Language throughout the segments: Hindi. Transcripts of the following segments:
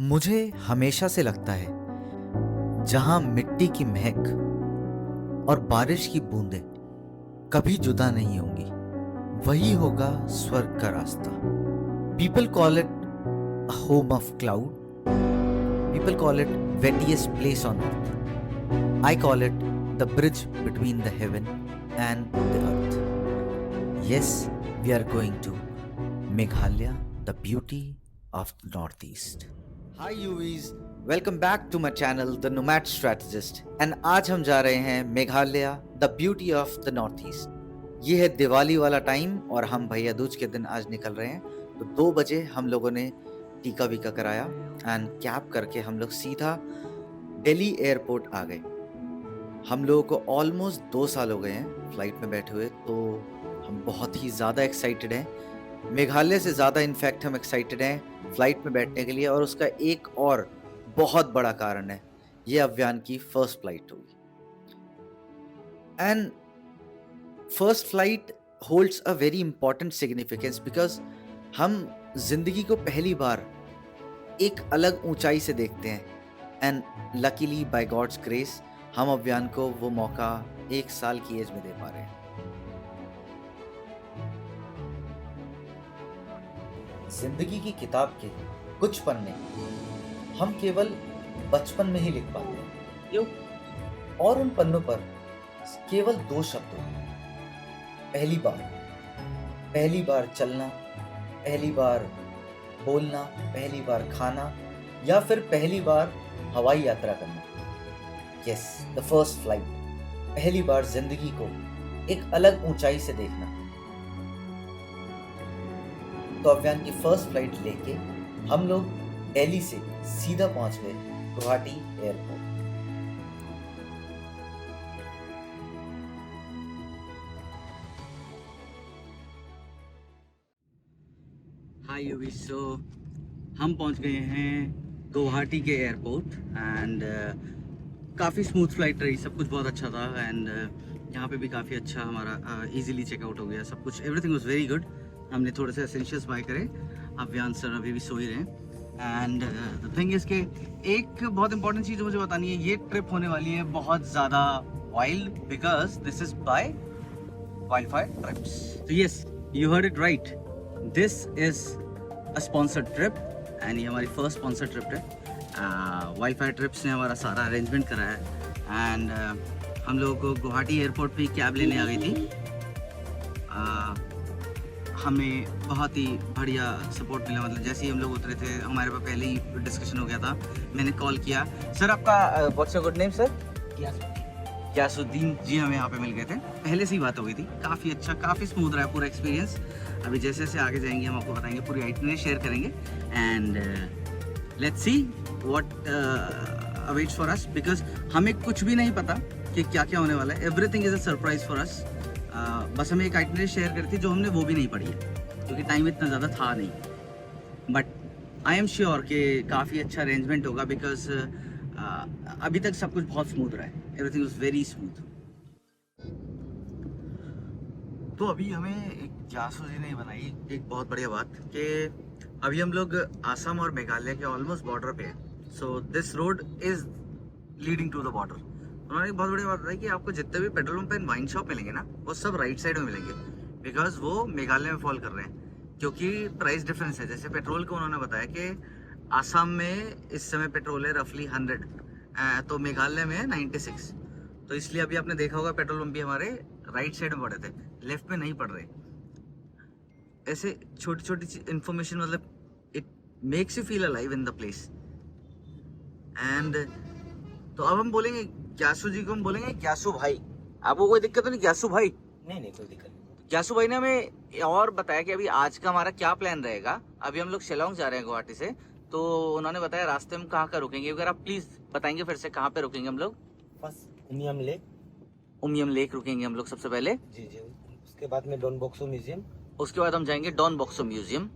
मुझे हमेशा से लगता है जहां मिट्टी की महक और बारिश की बूंदें कभी जुदा नहीं होंगी, वही होगा स्वर्ग का रास्ता। People call it home of cloud, people call it wettest place on earth. I call it the bridge between the heaven and the earth. Yes, we are going to Meghalaya, the beauty of the north east. Hi UVs, welcome back to my channel the nomad strategist. And आज हम जा रहे हैं Meghalaya, the beauty of the north east. ये है दिवाली वाला टाइम और हम भैया दूज के दिन आज निकल रहे हैं। तो 2 बजे हम लोगों ने टीका वीका कराया एंड कैब करके हम लोग सीधा दिल्ली एयरपोर्ट आ गए। हम लोगों को ऑलमोस्ट 2 साल हो गए हैं फ्लाइट में बैठे हुए, तो हम बहुत ही ज़्यादा एक्साइटेड हैं। मेघालय से ज़्यादा इनफैक्ट हम एक्साइटेड हैं फ्लाइट में बैठने के लिए, और उसका एक और बहुत बड़ा कारण है, ये अव्यान की फर्स्ट फ्लाइट होगी। And first flight holds a very important significance because हम जिंदगी को पहली बार एक अलग ऊंचाई से देखते हैं। And luckily by God's grace हम अव्यान को वो मौका 1 साल की एज में दे पा रहे हैं। जिंदगी की किताब के कुछ पन्ने हम केवल बचपन में ही लिख पाते हैं, क्यों? और उन पन्नों पर केवल 2 शब्द होते हैं, पहली बार चलना, पहली बार बोलना, पहली बार खाना, या फिर पहली बार हवाई यात्रा करना। यस, द फर्स्ट फ्लाइट, पहली बार जिंदगी को एक अलग ऊंचाई से देखना। तो अव्यान की फर्स्ट फ्लाइट लेके हम लोग दिल्ली से सीधा पहुंच गए गुवाहाटी एयरपोर्ट। हाय यूवी, सो हम पहुंच गए हैं गुवाहाटी के एयरपोर्ट एंड काफ़ी स्मूथ फ्लाइट रही, सब कुछ बहुत अच्छा था। एंड यहाँ पे भी काफ़ी अच्छा हमारा इजीली चेकआउट हो गया, सब कुछ एवरीथिंग वाज वेरी गुड। हमने थोड़े से एसेंशियल्स बाय करे, अव्यान सर अभी भी सो ही रहे हैं। एंड द थिंग इज के एक बहुत इंपॉर्टेंट चीज़ मुझे बतानी है, ये ट्रिप होने वाली है बहुत ज़्यादा wild because this is by Wildfire Trips. तो yes, you heard it right, this is a sponsored trip and ये हमारी फर्स्ट स्पॉन्सर्ड ट्रिप है। वाइल्डफायर ट्रिप्स ने हमारा सारा अरेंजमेंट करा है। एंड हम लोगों को गुवाहाटी एयरपोर्ट पे कैब लेने आ गई थी। हमें बहुत ही बढ़िया सपोर्ट मिला, मतलब जैसे ही हम लोग उतरे थे हमारे पास पहले ही डिस्कशन हो गया था। मैंने कॉल किया, सर आपका what's your good name sir? Gyasuddin ji हमें यहाँ पे मिल गए थे, पहले से ही बात हो गई थी। काफ़ी अच्छा, काफ़ी स्मूथ रहा पूरा एक्सपीरियंस। अभी जैसे जैसे आगे जाएंगे हम आपको बताएंगे, पूरी आइटनरी शेयर करेंगे। And let's see what awaits for us, because हमें कुछ भी नहीं पता कि क्या क्या होने वाला है। Everything is a surprise for us. बस हमें एक आइटनरी शेयर करी थी जो हमने वो भी नहीं पढ़ी है क्योंकि टाइम इतना ज़्यादा था नहीं। बट आई एम श्योर कि काफ़ी अच्छा अरेंजमेंट होगा बिकॉज अभी तक सब कुछ बहुत स्मूथ रहा है, एवरीथिंग वाज वेरी स्मूथ। तो अभी हमें एक जासू जी ने बनाई एक बहुत बढ़िया बात कि अभी हम लोग आसाम और मेघालय के ऑलमोस्ट बॉर्डर पे हैं। So this road is leading to the border. उन्होंने एक बहुत बढ़िया बात बताई कि आपको जितने भी petrol pump and wine shop मिलेंगे ना, वो सब राइट साइड में मिलेंगे बिकॉज वो मेघालय में फॉल कर रहे हैं, क्योंकि प्राइस डिफरेंस है। जैसे पेट्रोल को उन्होंने बताया कि आसाम में इस समय पेट्रोल है रफली 100, तो मेघालय में है 96। तो इसलिए अभी आपने देखा होगा पेट्रोल पंप भी हमारे राइट साइड में पड़े थे, लेफ्ट में नहीं पड़ रहे। ऐसे छोटी छोटी इन्फॉर्मेशन, मतलब it makes you feel alive in the place. And तो अब हम बोलेंगे ग्यासू जी को, हम बोलेंगे ग्यासू भाई। आपको कोई दिक्कत तो नहीं ग्यासू भाई? नहीं कोई दिक्कत नहीं। ग्यासू भाई ने हमें और बताया कि अभी आज का हमारा क्या प्लान रहेगा। अभी हम लोग शिलोंग जा रहे हैं गुवाहाटी से, तो उन्होंने बताया रास्ते में कहाँ रुकेंगे। अगर आप प्लीज बताएंगे फिर से कहाँ पे रुकेंगे हम लोग? फर्स्ट उमियम लेक रुकेंगे हम लोग सबसे पहले। जी। उसके बाद में डॉन बॉक्सो म्यूजियम, उसके बाद हम जाएंगे डॉन बॉक्सो म्यूजियम।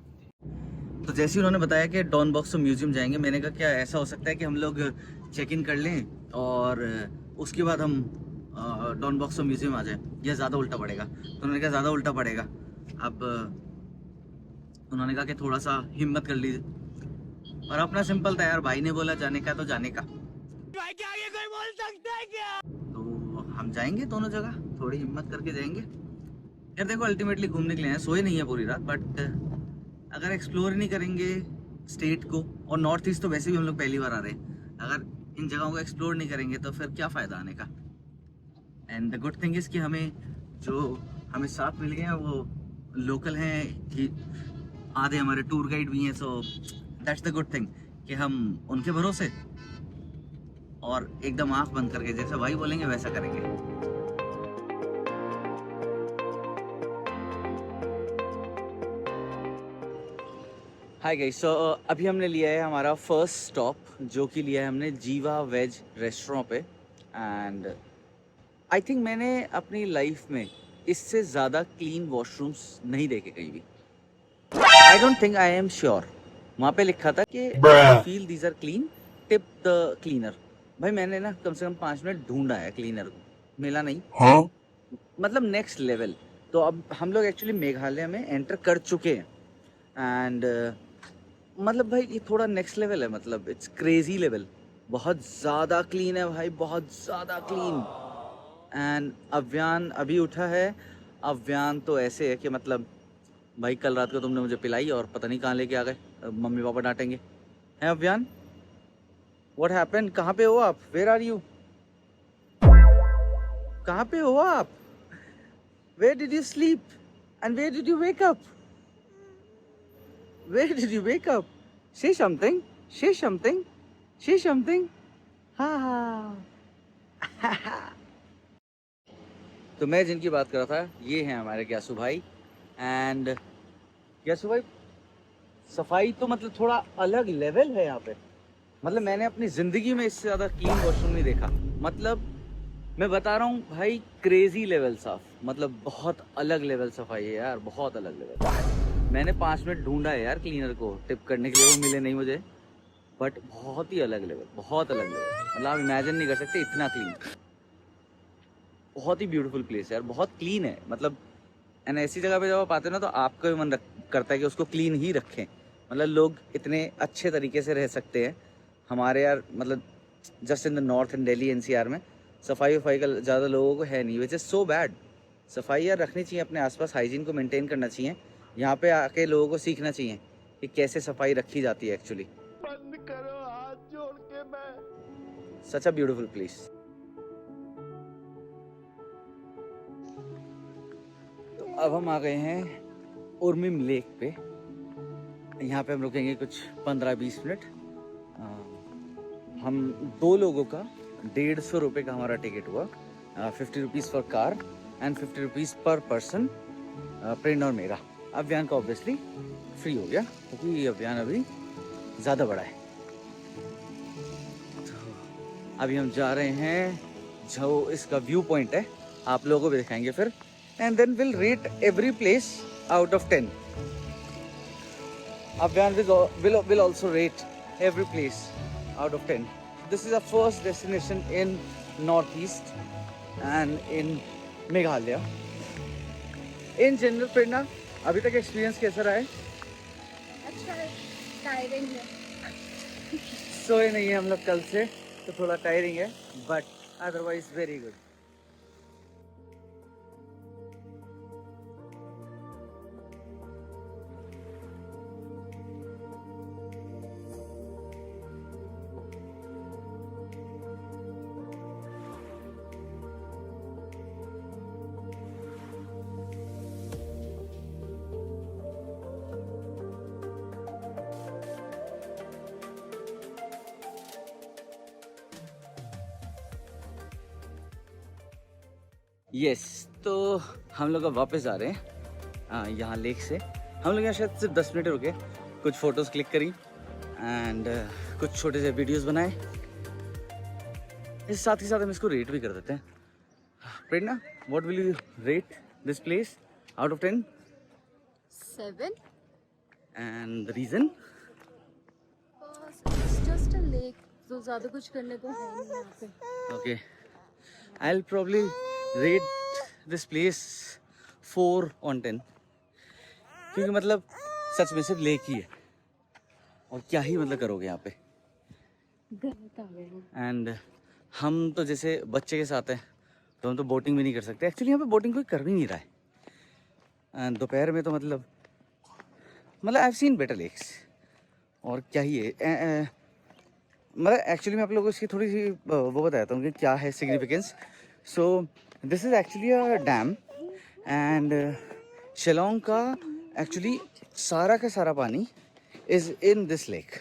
तो जैसे ही उन्होंने बताया कि डॉन बॉक्सो म्यूजियम जाएंगे, मैंने कहा क्या ऐसा हो सकता है कि हम लोग चेक इन कर लें और उसके बाद हम डॉन बॉक्सो म्यूजियम आ जाए, या ज़्यादा उल्टा पड़ेगा? तो उन्होंने कहा ज़्यादा उल्टा पड़ेगा। अब उन्होंने कहा कि थोड़ा सा हिम्मत कर लीजिए, और अपना सिंपल था यार, भाई ने बोला जाने का तो जाने का। तो हम जाएंगे दोनों जगह, थोड़ी हिम्मत करके जाएंगे यार। देखो अल्टीमेटली घूमने के लिए हैं, सोए नहीं है पूरी रात, बट अगर एक्सप्लोर नहीं करेंगे स्टेट को, और नॉर्थ ईस्ट तो वैसे भी हम लोग पहली बार आ रहे हैं, अगर इन जगहों को एक्सप्लोर नहीं करेंगे तो फिर क्या फ़ायदा आने का। And the good thing is कि हमें साथ मिल गए हैं वो लोकल हैं कि आधे हमारे टूर गाइड भी हैं, so that's the good thing कि हम उनके भरोसे और एकदम आँख बंद करके जैसा भाई बोलेंगे वैसा करेंगे। हाय गाइस, सो अभी हमने लिया है हमारा फर्स्ट स्टॉप, जो कि लिया है हमने जीवा वेज रेस्टोरेंट पे। एंड आई थिंक मैंने अपनी लाइफ में इससे ज़्यादा क्लीन वॉशरूम्स नहीं देखे कहीं भी। I don't think, I am sure वहाँ पे लिखा था कि feel these are clean, tip the cleaner. भाई मैंने ना कम से कम 5 मिनट ढूंढा है क्लीनर को, मिला नहीं। हाँ? मतलब नेक्स्ट लेवल। तो अब हम लोग एक्चुअली मेघालय में एंटर कर चुके हैं एंड मतलब भाई ये थोड़ा नेक्स्ट लेवल है, मतलब इट्स क्रेजी लेवल। बहुत ज़्यादा क्लीन है भाई, बहुत ज़्यादा क्लीन। एंड अव्यान अभी उठा है। अव्यान तो ऐसे है कि मतलब भाई कल रात को तुमने मुझे पिलाई और पता नहीं कहाँ लेके आ गए, मम्मी पापा डांटेंगे। हैं अव्यान, व्हाट हैपेंड? कहाँ पे हो आप? Where are you? कहाँ पे हो आप? Where did you sleep and where did you wake up? Where did you wake up? Say something. Say something. Say something. Ha ha. तो मैं जिनकी बात कर रहा था ये हैं हमारे ग्यासू भाई। एंड ग्यासू भाई सफाई तो मतलब थोड़ा अलग लेवल है यहाँ पे। मतलब मैंने अपनी ज़िंदगी में इससे ज़्यादा क्लीन वॉशरूम नहीं देखा। मतलब मैं बता रहा हूँ भाई, क्रेजी लेवल साफ, मतलब बहुत अलग लेवल सफाई है यार, बहुत अलग लेवल। मैंने 5 मिनट ढूंढा है यार क्लीनर को टिप करने के लिए, वो मिले नहीं मुझे, बट बहुत ही अलग लेवल, बहुत अलग लेवल। मतलब आप इमेजिन नहीं कर सकते इतना क्लीन। बहुत ही ब्यूटीफुल प्लेस है यार, बहुत क्लीन है। मतलब एंड ऐसी जगह पे जब आप आते हो ना तो आपका भी मन करता है कि उसको क्लीन ही रखें। मतलब लोग इतने अच्छे तरीके से रह सकते हैं हमारे यार, मतलब just in the north in Delhi NCR में सफाई वफाई का ज़्यादा लोगों को है नहीं, विच इज़ सो बैड। सफाई यार रखनी चाहिए, अपने आसपास हाइजीन को मेंटेन करना चाहिए। यहाँ पे आके लोगों को सीखना चाहिए कि कैसे सफाई रखी जाती है एक्चुअली। बंद करो हाथ जोड़ के, मैं सच अ ब्यूटीफुल प्लेस। तो अब हम आ गए हैं उर्मिम लेक पे। यहाँ पे हम रुकेंगे कुछ 15-20 मिनट। हम 2 लोगों का 150 रुपये का हमारा टिकट हुआ, 50 rupees for car and 50 rupees पर पर्सन, प्रेरणा और मेरा। अभियान का ऑब्वियसली फ्री हो गया क्योंकि अभियान अभी ज़्यादा बड़ा है। तो अभी हम जा रहे हैं जो इसका व्यू पॉइंट है, आप लोगों को भी दिखाएंगे फिर, and then will rate every place out of 10। Abhiyan will also rate every place out of 10. This is our first destination in Northeast and in Meghalaya. In general, प्रेरणा अभी तक एक्सपीरियंस कैसा रहा है? अच्छा है, टायरिंग है। सोए नहीं है हम लोग कल से, तो थोड़ा टायरिंग है, but otherwise very good. Yes, तो हम लोग अब वापस आ रहे हैं यहाँ लेक से। हम लोग यहाँ शायद सिर्फ 10 मिनट रुके, कुछ फ़ोटोज़ क्लिक करी एंड कुछ छोटे से वीडियोस बनाए। इस साथ ही साथ हम इसको रेट भी कर देते हैं। Prerna, what will you rate this place out of 10? 7. And the reason? It's just a lake, तो ज़्यादा कुछ करने को है नहीं यहाँ पे। Okay, I'll probably rate this place 4 on 10, क्योंकि मतलब सच में सिर्फ लेक ही है। और क्या ही मतलब करोगे यहाँ पे। गलत आ गए हैं। एंड हम तो जैसे बच्चे के साथ हैं तो हम तो बोटिंग भी नहीं कर सकते। एक्चुअली यहाँ पे बोटिंग कोई कर भी नहीं रहा है। एंड दोपहर में तो मतलब I have seen better lakes. और क्या ही है मतलब एक्चुअली मैं आप लोगों को इसकी थोड़ी सी वो बताता हूँ कि क्या है significance. So this is actually a dam and Shillong का एक्चुअली सारा का सारा पानी is in this lake.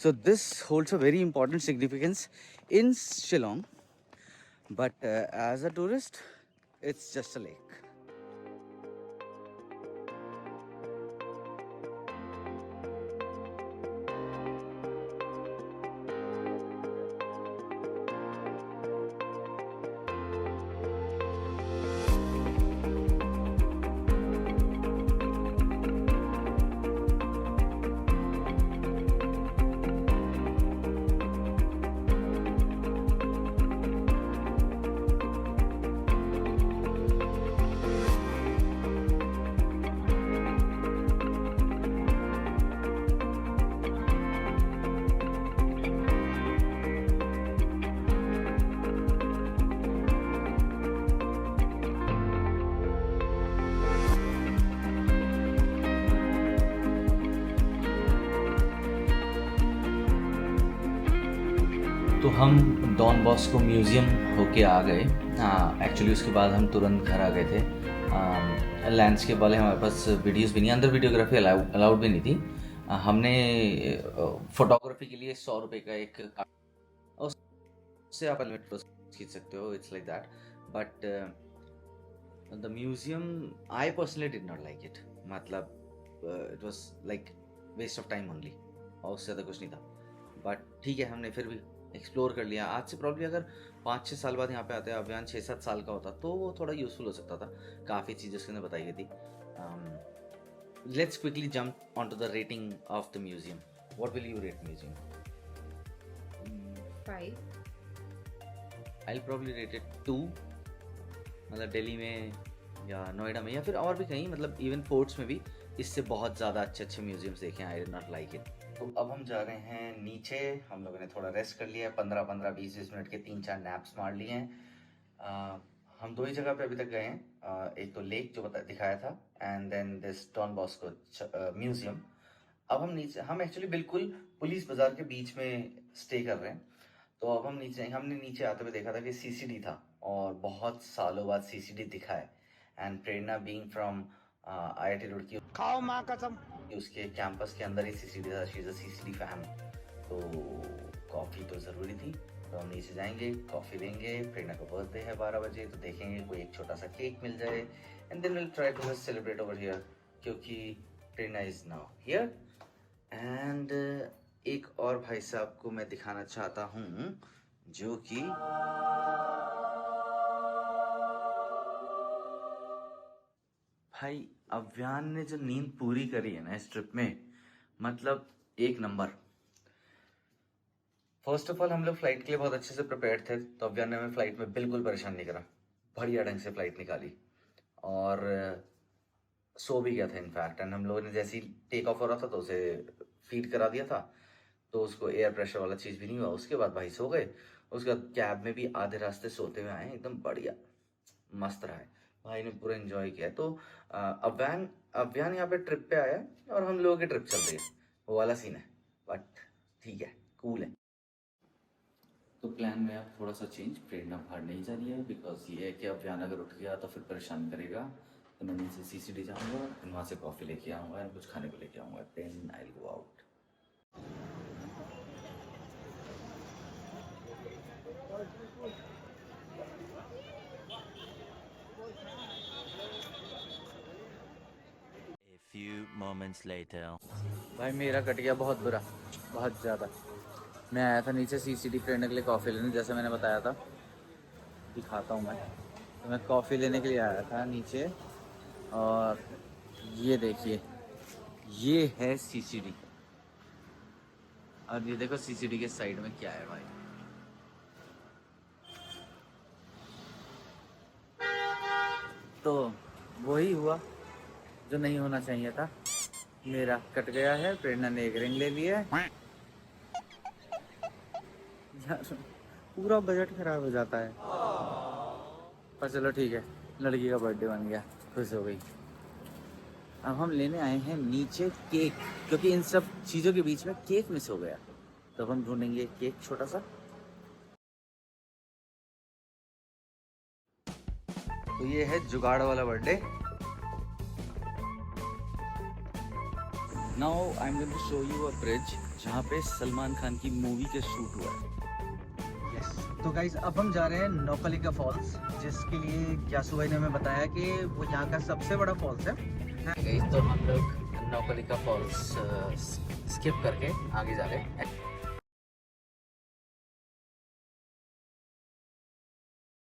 So this holds a very important significance in Shillong, but as a tourist it's just a lake. तो हम डॉन बॉस्को म्यूज़ियम होके आ गए। एक्चुअली उसके बाद हम तुरंत घर आ गए थे। लैंडस्केप वाले हमारे पास वीडियोस भी नहीं, अंदर वीडियोग्राफी अलाउड भी नहीं थी। हमने फोटोग्राफी के लिए 100 रुपये का एक उससे आप अनलिमिटेड खींच सकते हो। It's like that, but the museum I personally did not like it. मतलब it was like waste of time only, और उससे ज़्यादा कुछ नहीं था। बट ठीक है, हमने फिर भी एक्सप्लोर कर लिया। आज से प्रॉब्ली अगर 5-6 साल बाद यहाँ पे आते हैं, अभियान 6-7 साल का होता तो वो थोड़ा यूज़फुल हो सकता था। काफ़ी चीज़ें उसके अंदर बताई गई थी। Let's quickly jump on to the rating of the museum. What will you rate museum? 5। I will probably rate it 2। मतलब दिल्ली में या नोएडा में या फिर और भी कहीं, मतलब इवन फोर्ट्स में भी इससे बहुत ज़्यादा अच्छे अच्छे म्यूजियम्स देखे हैं। I did not like it. तो अब हम जा रहे हैं नीचे। हम लोगों ने थोड़ा रेस्ट कर लिया है, 15-15, 20-20 मिनट के 3-4 नैप्स मार लिए हैं। हम 2 ही जगह पे अभी तक गए हैं। एक तो लेक जो दिखाया था, and then this Don Bosco museum. अब हम एक्चुअली बिल्कुल पुलिस बाजार के बीच में स्टे कर रहे हैं। तो अब हमने नीचे आते हुए देखा था कि सीसीडी था, और बहुत सालों बाद सीसीडी दिखा है। And Prerna being from IIT Roorkee, खाओ माँ कसम। उसके कैंपस के अंदर ही सीसीडी था। She is a CCD fan. तो कॉफ़ी तो ज़रूरी थी, तो हम नीचे जाएंगे, कॉफ़ी लेंगे। प्रेरणा का बर्थडे है 12 बजे, तो देखेंगे कोई एक छोटा सा केक मिल जाए, and then will try to celebrate over here, क्योंकि Prerna is now here. And एक और भाई साहब को मैं दिखाना चाहता हूँ, जो कि भाई अव्यान ने जो नींद पूरी करी है ना इस ट्रिप में, मतलब एक नंबर। फर्स्ट ऑफ ऑल हम लोग फ्लाइट के लिए बहुत अच्छे से प्रिपेयर्ड थे, तो अव्यान ने हमें फ्लाइट में बिल्कुल परेशान नहीं करा। बढ़िया ढंग से फ्लाइट निकाली, और सो भी गया था इनफैक्ट। एंड हम लोगों ने जैसे ही टेक ऑफ हो रहा था तो उसे फीड करा दिया था, तो उसको एयर प्रेशर वाला चीज़ भी नहीं हुआ। उसके बाद भाई सो गए। उसके बाद कैब में भी आधे रास्ते सोते हुए आए, एकदम बढ़िया मस्त रहा है। भाई ने पूरा एंजॉय किया। तो अव्यान यहाँ पे ट्रिप पे आया और हम लोगों की ट्रिप चल रही है, वो वाला सीन है। बट ठीक है, कूल है। तो प्लान में अब थोड़ा सा चेंज। प्रेरणा बाहर नहीं जा रही है, बिकॉज ये है कि अव्यान अगर उठ गया तो फिर परेशान करेगा। तो मैं नीचे सीसीडी जाऊँगा, फिर वहाँ से कॉफ़ी लेके आऊँगा एंड कुछ खाने को लेके आऊँगा, then I will go out. Few moments later. भाई मेरा कट गया बहुत बुरा, बहुत ज़्यादा। मैं आया था नीचे सीसीडी प्रेरणा के लिए कॉफ़ी लेने, जैसे मैंने बताया था। दिखाता हूँ मैं, तो मैं कॉफ़ी लेने के लिए आया था नीचे, और ये देखिए, ये है सीसीडी। और ये देखो सीसीडी के साइड में क्या है भाई। तो वही हुआ जो नहीं होना चाहिए था। मेरा कट गया है, प्रेरणा ने एक रिंग ले लिया है। यार पूरा बजट खराब हो जाता है, पर चलो ठीक है, लड़की का बर्थडे बन गया, खुश हो गई। अब हम लेने आए हैं नीचे केक, क्योंकि इन सब चीज़ों के बीच में केक मिस हो गया, तो हम ढूंढेंगे केक छोटा सा। तो ये है जुगाड़ वाला birthday. Now I am going to show you a bridge जहाँ पे सलमान खान की मूवी के शूट हुआ है। तो गाइज अब हम जा रहे हैं नौकलिका फॉल्स, जिसके लिए ग्यासू भाई ने हमें बताया कि वो यहाँ का सबसे बड़ा फॉल्स है। गाइस तो हम लोग नौकलिका फॉल्स स्किप करके आगे जा रहे हैं।